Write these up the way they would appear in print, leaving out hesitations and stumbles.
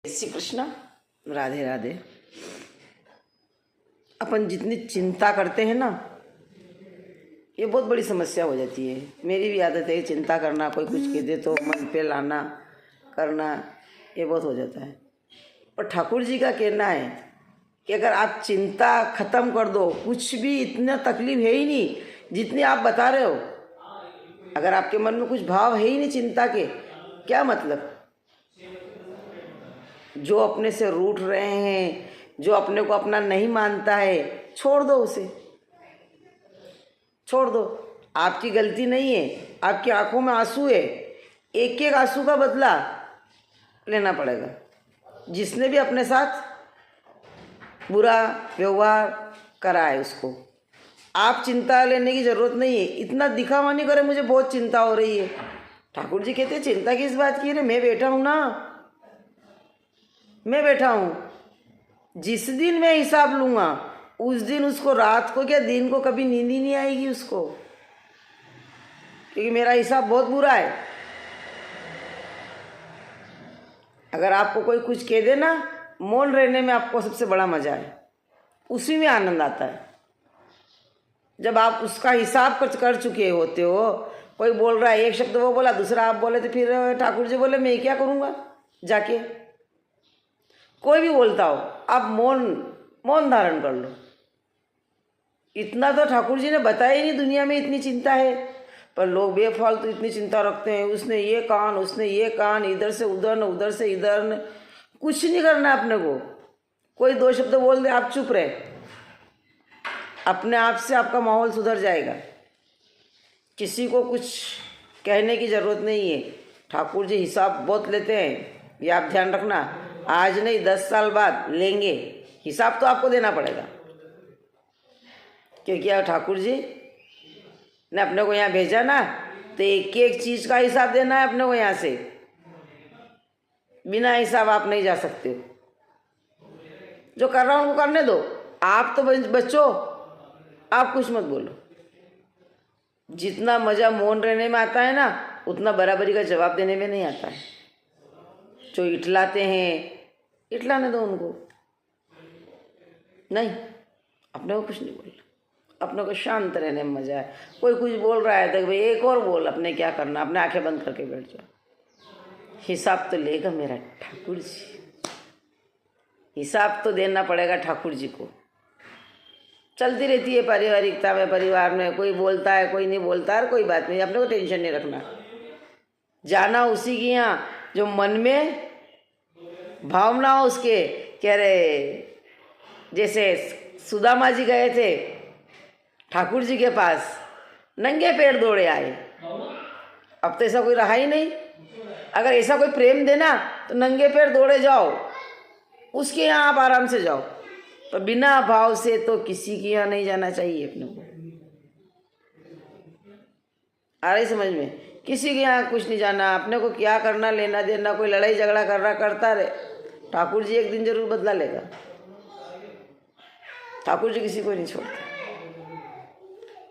श्री कृष्ण, राधे राधे। अपन जितनी चिंता करते हैं ना, ये बहुत बड़ी समस्या हो जाती है। मेरी भी आदत है चिंता करना, कोई कुछ कह दे तो मन पे लाना करना, ये बहुत हो जाता है। पर ठाकुर जी का कहना है कि अगर आप चिंता ख़त्म कर दो, कुछ भी इतना तकलीफ है ही नहीं जितनी आप बता रहे हो। अगर आपके मन में कुछ भाव है ही नहीं चिंता के, क्या मतलब? जो अपने से रूठ रहे हैं, जो अपने को अपना नहीं मानता है, छोड़ दो उसे, छोड़ दो। आपकी गलती नहीं है, आपकी आंखों में आंसू है, एक एक आंसू का बदला लेना पड़ेगा। जिसने भी अपने साथ बुरा व्यवहार करा है उसको आप चिंता लेने की ज़रूरत नहीं है। इतना दिखावा नहीं करे मुझे बहुत चिंता हो रही है। ठाकुर जी कहते हैं चिंता किस बात की है? मैं बैठा हूँ ना, मैं बैठा हूँ। जिस दिन मैं हिसाब लूँगा उस दिन उसको रात को क्या दिन को कभी नींद ही नहीं आएगी उसको, क्योंकि मेरा हिसाब बहुत बुरा है। अगर आपको कोई कुछ कह दे ना, मौन रहने में आपको सबसे बड़ा मजा है, उसी में आनंद आता है। जब आप उसका हिसाब कर चुके होते हो, कोई बोल रहा है एक शब्द वो बोला, दूसरा आप बोले, तो फिर ठाकुर जी बोले मैं क्या करूँगा जाके? कोई भी बोलता हो आप मौन धारण कर लो। इतना तो ठाकुर जी ने बताया ही नहीं, दुनिया में इतनी चिंता है। पर लोग बेफालतू इतनी चिंता रखते हैं, उसने ये कान, उसने ये कान, इधर से उधर न उधर से इधर न। कुछ नहीं करना अपने को। कोई दो शब्द बोल दे आप चुप रहे, अपने आप से आपका माहौल सुधर जाएगा। किसी को कुछ कहने की ज़रूरत नहीं है। ठाकुर जी हिसाब बहुत लेते हैं, ये आप ध्यान रखना। आज नहीं 10 साल बाद लेंगे हिसाब, तो आपको देना पड़ेगा, क्योंकि ठाकुर जी ने अपने को यहाँ भेजा ना, तो एक एक चीज़ का हिसाब देना है अपने को। यहाँ से बिना हिसाब आप नहीं जा सकते। जो कर रहा हूँ उनको करने दो, आप तो बच्चो, आप कुछ मत बोलो। जितना मज़ा मौन रहने में आता है ना, उतना बराबरी का जवाब देने में नहीं आता है। जो इठलाते हैं, इठलाने दो उनको। नहीं, अपने को कुछ नहीं बोलना, अपने को शांत रहने में मज़ा है। कोई कुछ बोल रहा है तो भाई एक और बोल, अपने क्या करना, अपने आंखें बंद करके बैठ जाओ। हिसाब तो लेगा मेरा ठाकुर जी, हिसाब तो देना पड़ेगा ठाकुर जी को। चलती रहती है पारिवारिकता में, परिवार में कोई बोलता है कोई नहीं बोलता है, कोई बात नहीं, अपने को टेंशन नहीं रखना। जाना उसी की यहाँ जो मन में भावना हो उसके। कह रहे जैसे सुदामा जी गए थे ठाकुर जी के पास, नंगे पैर दौड़े आए। अब तो ऐसा कोई रहा ही नहीं। अगर ऐसा कोई प्रेम देना तो नंगे पैर दौड़े जाओ, उसके यहाँ आप आराम से जाओ। पर बिना भाव से तो किसी के यहाँ नहीं जाना चाहिए अपने को। आ रही समझ में? किसी के यहाँ कुछ नहीं जाना। अपने को क्या करना, लेना देना, कोई लड़ाई झगड़ा कर रहा करता रहे, ठाकुर जी एक दिन जरूर बदला लेगा। ठाकुर जी किसी को नहीं छोड़ते।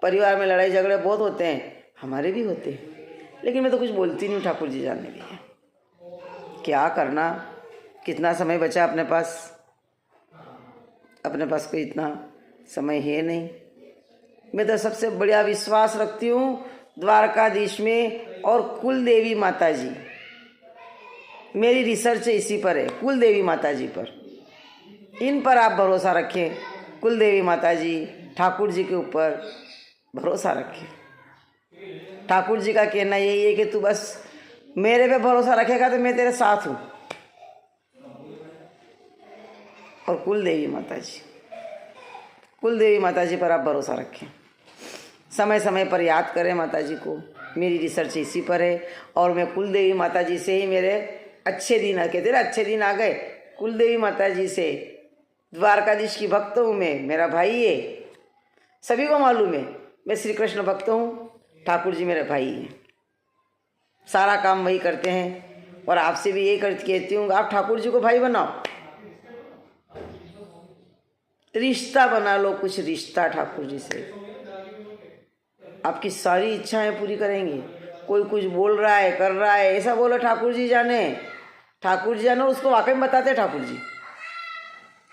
परिवार में लड़ाई झगड़े बहुत होते हैं, हमारे भी होते हैं, लेकिन मैं तो कुछ बोलती नहीं हूँ। ठाकुर जी जानने के लिए क्या करना, कितना समय बचा अपने पास? अपने पास कोई इतना समय है नहीं। मैं तो सबसे बढ़िया विश्वास रखती हूँ द्वारकाधीश में और कुल देवी माता जी। मेरी रिसर्च इसी पर है, कुल देवी माता जी पर। इन पर आप भरोसा रखें, कुल देवी माता जी, ठाकुर जी के ऊपर भरोसा रखें। ठाकुर जी का कहना यही है कि तू बस मेरे पे भरोसा रखेगा तो मैं तेरे साथ हूँ। और कुल देवी माता जी, कुल देवी माता जी पर आप भरोसा रखें। समय समय पर याद करें माता जी को। मेरी रिसर्च इसी पर है और मैं कुल देवी माता जी से ही मेरे अच्छे दिन आ, कहते अच्छे दिन आ गए। कुल देवी माता जी से, द्वारकाधीश की भक्त हूँ मैं, मेरा भाई है, सभी को मालूम है। मैं श्री कृष्ण भक्त हूँ, ठाकुर जी मेरे भाई हैं, सारा काम वही करते हैं। और आपसे भी यही कहती हूँ, आप ठाकुर जी को भाई बनाओ, रिश्ता बना लो, कुछ रिश्ता ठाकुर जी से। आपकी सारी इच्छाएं पूरी करेंगे। कोई कुछ बोल रहा है कर रहा है, ऐसा बोलो ठाकुर जी जाने। ठाकुर जी जानो, उसको वाकई में बताते हैं ठाकुर जी,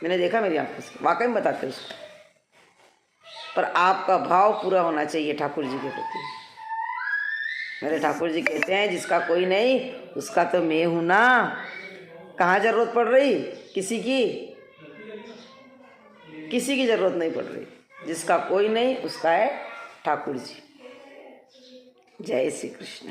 मैंने देखा मेरी आंखों से, वाकई में बताते हैं उसको। पर आपका भाव पूरा होना चाहिए ठाकुर जी के प्रति। मेरे ठाकुर जी कहते हैं जिसका कोई नहीं उसका तो मैं हूं ना। कहाँ जरूरत पड़ रही किसी की? किसी की जरूरत नहीं पड़ रही। जिसका कोई नहीं उसका है ठाकुर जी। जय श्री कृष्ण।